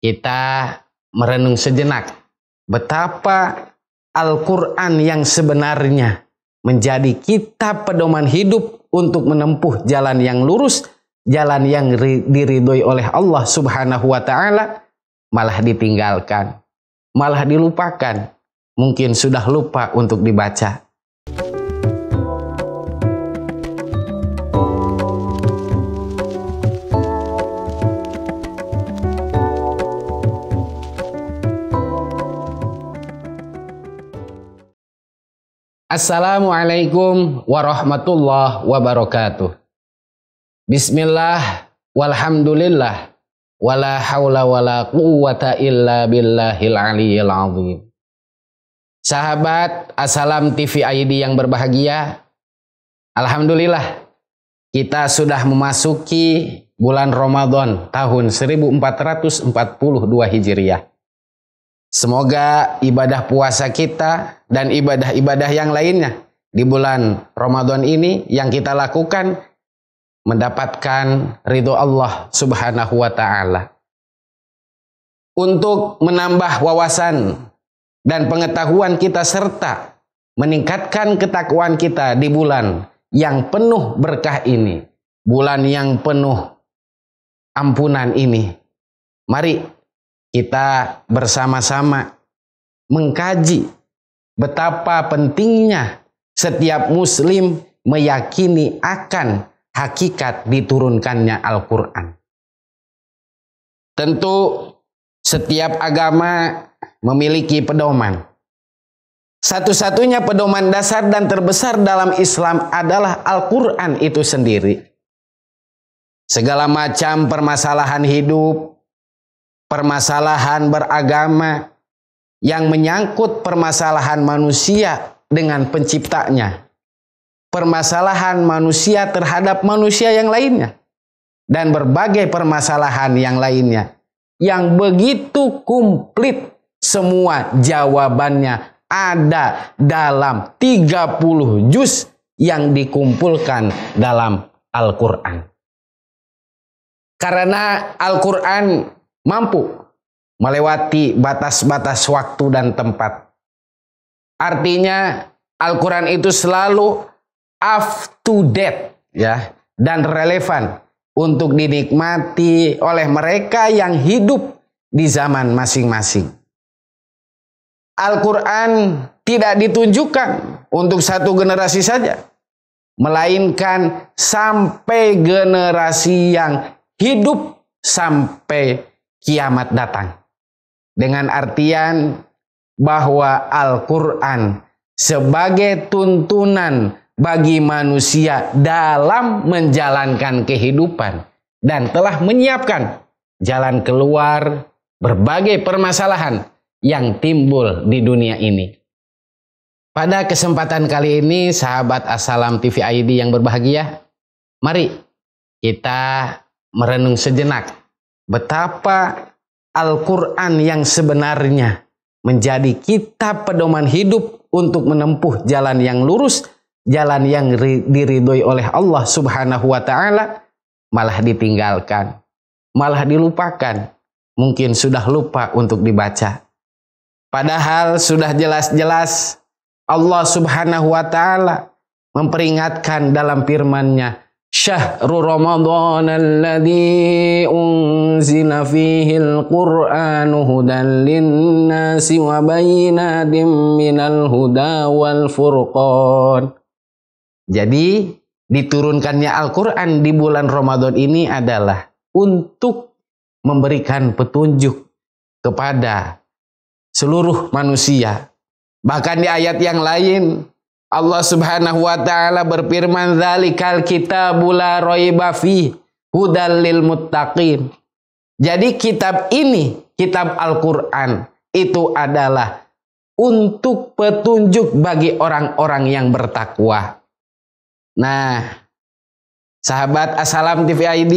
kita merenung sejenak betapa Al-Quran yang sebenarnya menjadi kitab pedoman hidup untuk menempuh jalan yang lurus, jalan yang diridhoi oleh Allah Subhanahu wa Ta'ala, malah ditinggalkan, malah dilupakan, mungkin sudah lupa untuk dibaca. Assalamualaikum warahmatullahi wabarakatuh. Bismillah, walhamdulillah, wala hawla wala quwwata illa billahil aliyyil azim. Sahabat Assalam TV ID yang berbahagia, alhamdulillah kita sudah memasuki bulan Ramadan tahun 1442 Hijriah. Semoga ibadah puasa kita dan ibadah-ibadah yang lainnya di bulan Ramadan ini yang kita lakukan mendapatkan ridho Allah Subhanahu wa Ta'ala. Untuk menambah wawasan dan pengetahuan kita serta meningkatkan ketakwaan kita di bulan yang penuh berkah ini, bulan yang penuh ampunan ini, mari kita bersama-sama mengkaji betapa pentingnya setiap muslim meyakini akan hakikat diturunkannya Al-Quran. Tentu setiap agama memiliki pedoman. Satu-satunya pedoman dasar dan terbesar dalam Islam adalah Al-Quran itu sendiri. Segala macam permasalahan hidup, permasalahan beragama yang menyangkut permasalahan manusia dengan penciptanya, permasalahan manusia terhadap manusia yang lainnya, dan berbagai permasalahan yang lainnya yang begitu komplit, semua jawabannya ada dalam 30 juz yang dikumpulkan dalam Al-Quran. Karena Al-Quran mampu melewati batas-batas waktu dan tempat. Artinya Al-Quran itu selalu up to date ya, dan relevan untuk dinikmati oleh mereka yang hidup di zaman masing-masing. Al-Quran tidak ditunjukkan untuk satu generasi saja, melainkan sampai generasi yang hidup sampai kiamat datang. Dengan artian bahwa Al-Quran sebagai tuntunan bagi manusia dalam menjalankan kehidupan dan telah menyiapkan jalan keluar berbagai permasalahan yang timbul di dunia ini. Pada kesempatan kali ini, sahabat Assalam TV ID yang berbahagia, mari kita merenung sejenak betapa Al-Quran yang sebenarnya menjadi kitab pedoman hidup untuk menempuh jalan yang lurus, jalan yang diridhoi oleh Allah Subhanahu wa Ta'ala, malah ditinggalkan, malah dilupakan, mungkin sudah lupa untuk dibaca. Padahal sudah jelas-jelas Allah Subhanahu wa Ta'ala memperingatkan dalam firman-Nya, Syahrul Ramadan alladzi unzila fihil Qur'anu hudan linnasi wa bayyinatin minal huda wal furqan. Jadi diturunkannya Al-Quran di bulan Ramadan ini adalah untuk memberikan petunjuk kepada seluruh manusia. Bahkan di ayat yang lain Allah Subhanahu wa Ta'ala berfirman, "Dzalikal kitabu la raiba fihi hudal lil muttaqin." Jadi kitab ini, kitab Al-Quran itu adalah untuk petunjuk bagi orang-orang yang bertakwa. Nah, sahabat Assalam TV ID,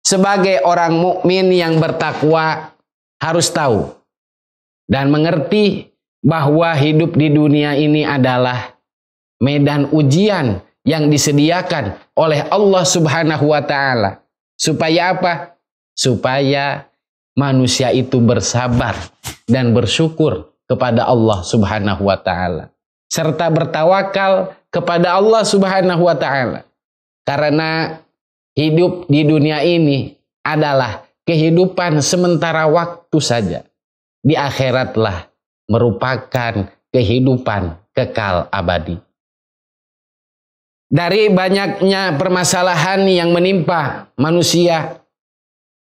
sebagai orang mukmin yang bertakwa harus tahu dan mengerti bahwa hidup di dunia ini adalah medan ujian yang disediakan oleh Allah Subhanahu wa Ta'ala. Supaya apa? Supaya manusia itu bersabar dan bersyukur kepada Allah Subhanahu wa Ta'ala, serta bertawakal kepada Allah Subhanahu wa Ta'ala. Karena hidup di dunia ini adalah kehidupan sementara waktu saja. Di akhiratlah merupakan kehidupan kekal abadi. Dari banyaknya permasalahan yang menimpa manusia,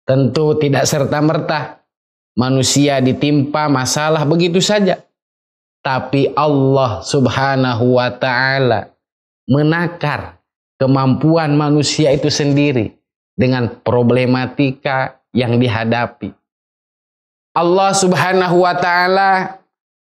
tentu tidak serta-merta manusia ditimpa masalah begitu saja. Tapi Allah Subhanahu wa Ta'ala menakar kemampuan manusia itu sendiri dengan problematika yang dihadapi. Allah Subhanahu wa Ta'ala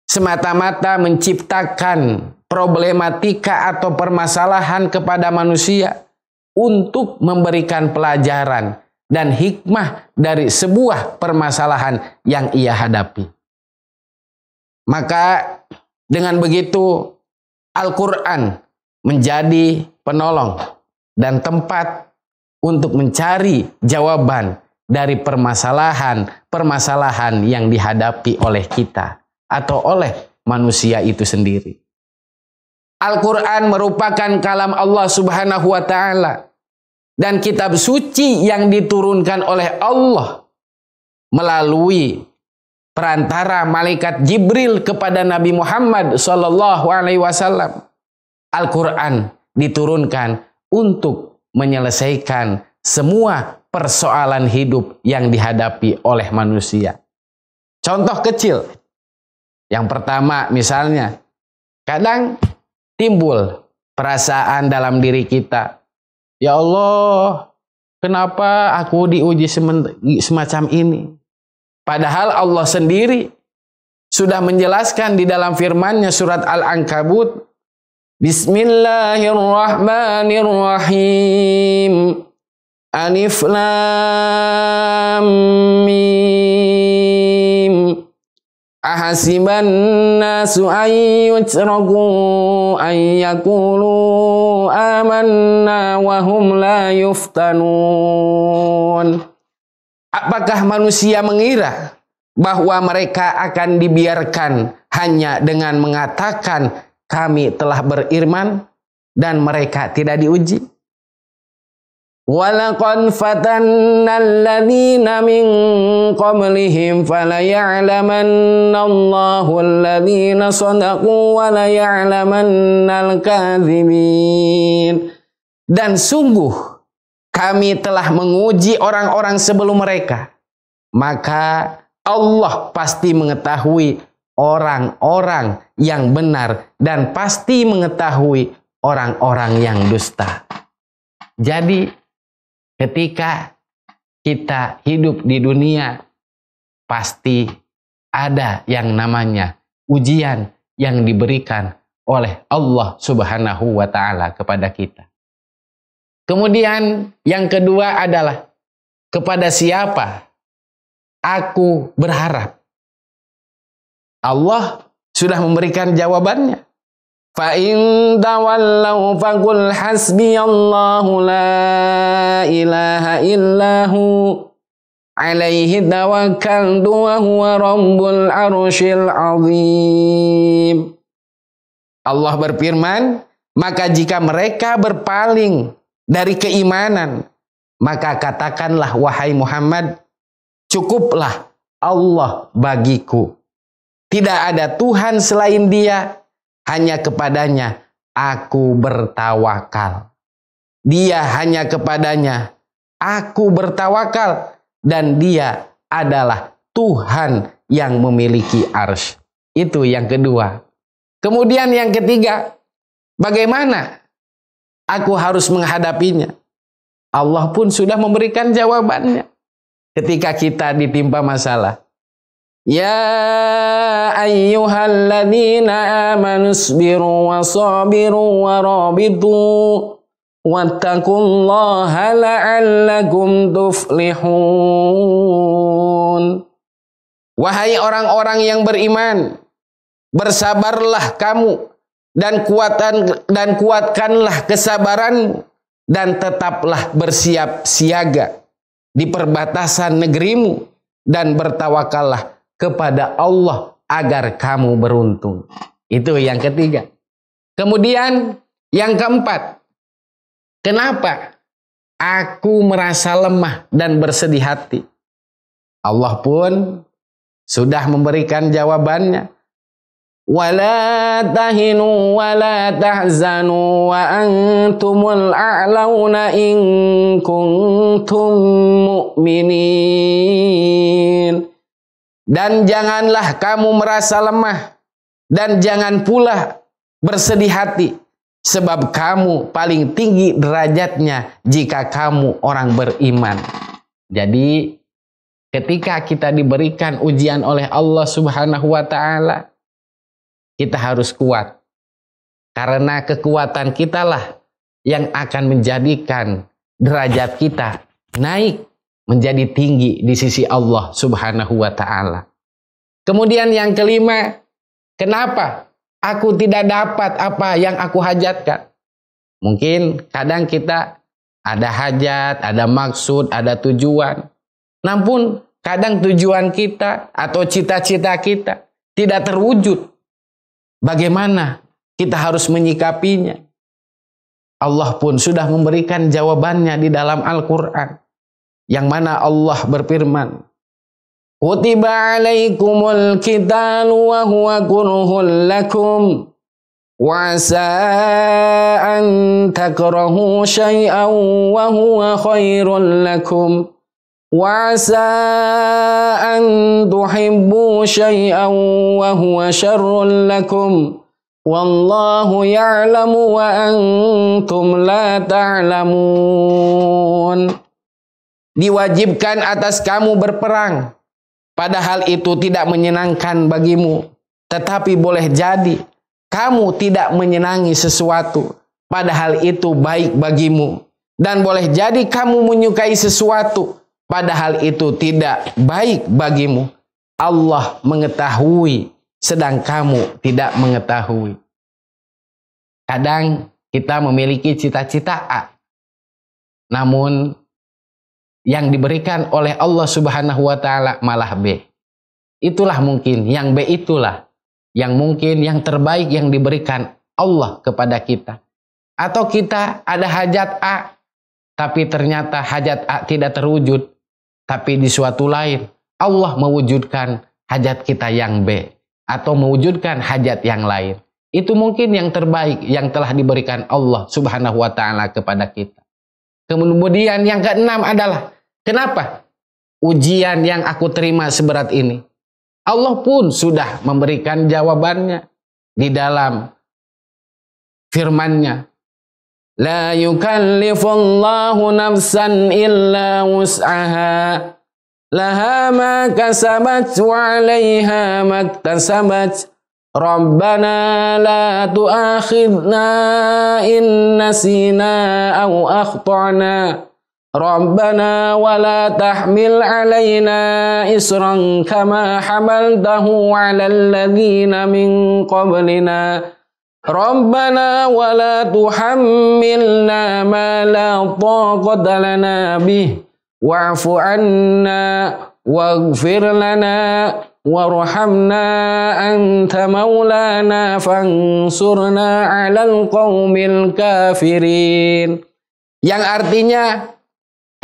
semata-mata menciptakan problematika atau permasalahan kepada manusia untuk memberikan pelajaran dan hikmah dari sebuah permasalahan yang ia hadapi. Maka dengan begitu Al-Quran menjadi penolong dan tempat untuk mencari jawaban dari permasalahan yang dihadapi oleh kita atau oleh manusia itu sendiri. Al-Quran merupakan kalam Allah Subhanahu wa Ta'ala dan kitab suci yang diturunkan oleh Allah melalui perantara malaikat Jibril kepada Nabi Muhammad sallallahu alaihi wasallam. Al-Quran diturunkan untuk menyelesaikan semua persoalan hidup yang dihadapi oleh manusia. Contoh kecil. Yang pertama misalnya, kadang timbul perasaan dalam diri kita, ya Allah, kenapa aku diuji semacam ini? Padahal Allah sendiri sudah menjelaskan di dalam firman-Nya surat Al-Ankabut, Bismillahirrahmanirrahim. Alif Lam Mim. Ahasiban nasu ayyutraku ayyakulu amanna wa hum la yuftanun. Apakah manusia mengira bahwa mereka akan dibiarkan hanya dengan mengatakan kami telah beriman dan mereka tidak diuji? Walaqad fatanna alladhina min qablihim falaya'lamanna Allahu alladhina sadaqu wa laya'lamanna al-kadhibin. Dan sungguh kami telah menguji orang-orang sebelum mereka, maka Allah pasti mengetahui orang-orang yang benar dan pasti mengetahui orang-orang yang dusta. Jadi ketika kita hidup di dunia, pasti ada yang namanya ujian yang diberikan oleh Allah Subhanahu wa Ta'ala kepada kita. Kemudian yang kedua adalah kepada siapa aku berharap. Allah sudah memberikan jawabannya. Fa in tawallau faqul hasbiyallahu la ilaha illahu alaihi tawakkaltu wa huwa rabbul arsyil azim. Allah berfirman, maka jika mereka berpaling dari keimanan, maka katakanlah wahai Muhammad, cukuplah Allah bagiku. Tidak ada Tuhan selain Dia, hanya kepadanya aku bertawakal. Dia hanya kepadanya aku bertawakal, dan Dia adalah Tuhan yang memiliki arsy. Itu yang kedua. Kemudian yang ketiga, bagaimana aku harus menghadapinya? Allah pun sudah memberikan jawabannya ketika kita ditimpa masalah. Ya ayyuhalladzina amanu isbiru wa sabiru wa rabitu wattaqullaha la'allakum tuflihun. Wahai orang-orang yang beriman, bersabarlah kamu dan kuatkanlah kesabaranmu, dan tetaplah bersiap siaga di perbatasan negerimu dan bertawakallah kepada Allah agar kamu beruntung. Itu yang ketiga. Kemudian yang keempat, kenapa aku merasa lemah dan bersedih hati? Allah pun sudah memberikan jawabannya. Wala tahinu wala tahzanu wa antumul a'launa in kuntum mu'minin. Dan janganlah kamu merasa lemah dan jangan pula bersedih hati, sebab kamu paling tinggi derajatnya jika kamu orang beriman. Jadi ketika kita diberikan ujian oleh Allah Subhanahu wa ta'ala, kita harus kuat. Karena kekuatan kitalah yang akan menjadikan derajat kita naik menjadi tinggi di sisi Allah Subhanahu wa ta'ala. Kemudian yang kelima, kenapa aku tidak dapat apa yang aku hajatkan? Mungkin kadang kita ada hajat, ada maksud, ada tujuan. Namun kadang tujuan kita atau cita-cita kita tidak terwujud. Bagaimana kita harus menyikapinya? Allah pun sudah memberikan jawabannya di dalam Al-Quran. Yang mana Allah berfirman, Kutiba alaikumul qitalu wa huwa kurhul lakum wa asa an takrahu syai'an wa huwa khairul lakum wa asa an tuhibbu syai'an wa huwa syarrul lakum wallahu ya'lamu wa antum la ta'lamun. Diwajibkan atas kamu berperang, padahal itu tidak menyenangkan bagimu. Tetapi boleh jadi kamu tidak menyenangi sesuatu, padahal itu baik bagimu. Dan boleh jadi kamu menyukai sesuatu, padahal itu tidak baik bagimu. Allah mengetahui, sedang kamu tidak mengetahui. Kadang kita memiliki cita-cita A, namun yang diberikan oleh Allah Subhanahu wa ta'ala malah B. Itulah mungkin, yang B itulah yang mungkin yang terbaik yang diberikan Allah kepada kita. Atau kita ada hajat A, tapi ternyata hajat A tidak terwujud. Tapi di suatu lain, Allah mewujudkan hajat kita yang B. Atau mewujudkan hajat yang lain. Itu mungkin yang terbaik yang telah diberikan Allah Subhanahu wa ta'ala kepada kita. Kemudian yang keenam adalah, kenapa ujian yang aku terima seberat ini? Allah pun sudah memberikan jawabannya di dalam firman-Nya. La yukallifullahu nafsan illa wus'aha. Laha ma kasabat wa 'alaiha maktasabat. Rabbana la tu'akhidna in nasina aw akhtana. Rabbana wa la tahmil 'alaina isran kama hamaltahu 'alal ladzina min qablina. Rabbana wa la tuhammilna ma la taqata lana bih wa'fu 'anna waghfir lana warhamna anta maulana fansurna 'alal qaumil kafirin. Yang artinya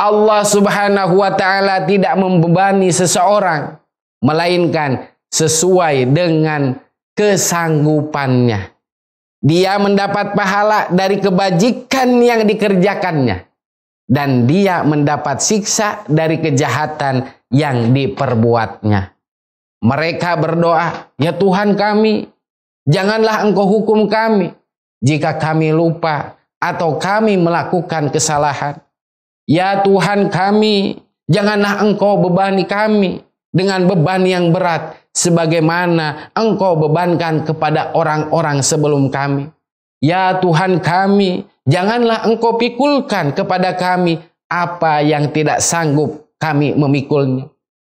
Allah Subhanahu wa ta'ala tidak membebani seseorang melainkan sesuai dengan kesanggupannya. Dia mendapat pahala dari kebajikan yang dikerjakannya dan dia mendapat siksa dari kejahatan yang diperbuatnya. Mereka berdoa, ya Tuhan kami, janganlah Engkau hukum kami jika kami lupa atau kami melakukan kesalahan. Ya Tuhan kami, janganlah Engkau bebani kami dengan beban yang berat sebagaimana Engkau bebankan kepada orang-orang sebelum kami. Ya Tuhan kami, janganlah Engkau pikulkan kepada kami apa yang tidak sanggup kami memikulnya.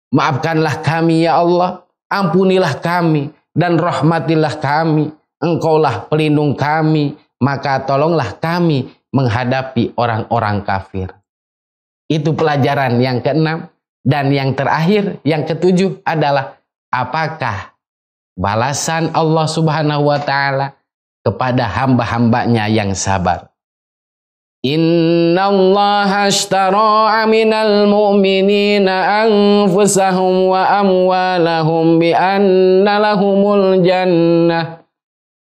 Maafkanlah kami ya Allah, ampunilah kami dan rahmatilah kami. Engkaulah pelindung kami, maka tolonglah kami menghadapi orang-orang kafir. Itu pelajaran yang keenam Dan yang terakhir, yang ketujuh adalah apakah balasan Allah Subhanahu wa ta'ala kepada hamba-hambanya yang sabar. Inna Allah ashtara minal mu'minina anfusahum wa amwalahum bi anna lahumul jannah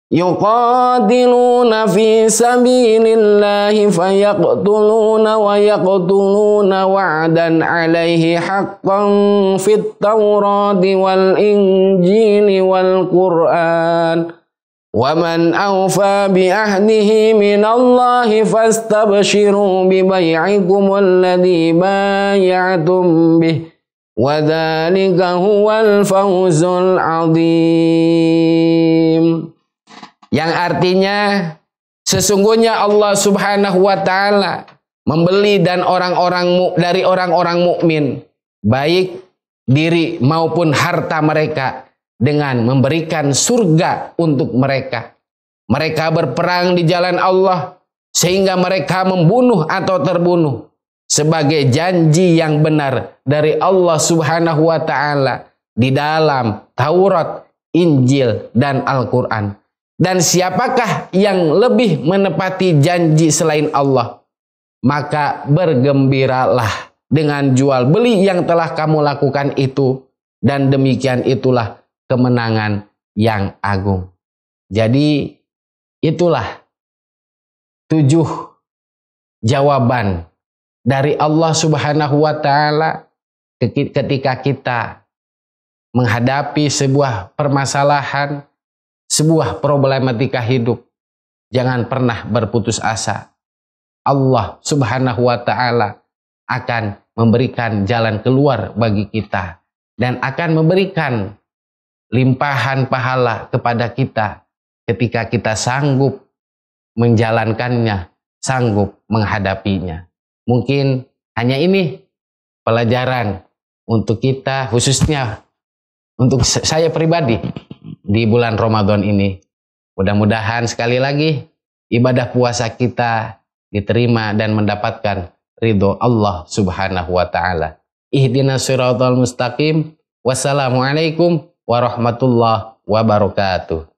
yuqatiluna fi sabilillahi fayaqtuluna wa yaqtuluna wa'dan alaihi haqqan fit tawrati wal injili wal qur'an wa man awfa bi ahdihi minallahi fastabshiru bi bai'ikum alladhi bay'atum bih wa dzalika huwal fawzul 'adzim. Yang artinya sesungguhnya Allah Subhanahu wa ta'ala membeli dan dari orang-orang mukmin baik diri maupun harta mereka dengan memberikan surga untuk mereka. Mereka berperang di jalan Allah sehingga mereka membunuh atau terbunuh sebagai janji yang benar dari Allah Subhanahu wa ta'ala di dalam Taurat, Injil dan Al-Qur'an. Dan siapakah yang lebih menepati janji selain Allah? Maka bergembiralah dengan jual beli yang telah kamu lakukan itu, dan demikian itulah kemenangan yang agung. Jadi itulah 7 jawaban dari Allah Subhanahu wa ta'ala ketika kita menghadapi sebuah permasalahan, sebuah problematika hidup. Jangan pernah berputus asa. Allah Subhanahu wa ta'ala akan memberikan jalan keluar bagi kita dan akan memberikan limpahan pahala kepada kita ketika kita sanggup menjalankannya, sanggup menghadapinya. Mungkin hanya ini pelajaran untuk kita, khususnya untuk saya pribadi di bulan Ramadan ini. Mudah-mudahan sekali lagi ibadah puasa kita diterima dan mendapatkan ridho Allah Subhanahu wa ta'ala. Ihdinas siratal mustaqim. Wassalamualaikum warahmatullahi wabarakatuh.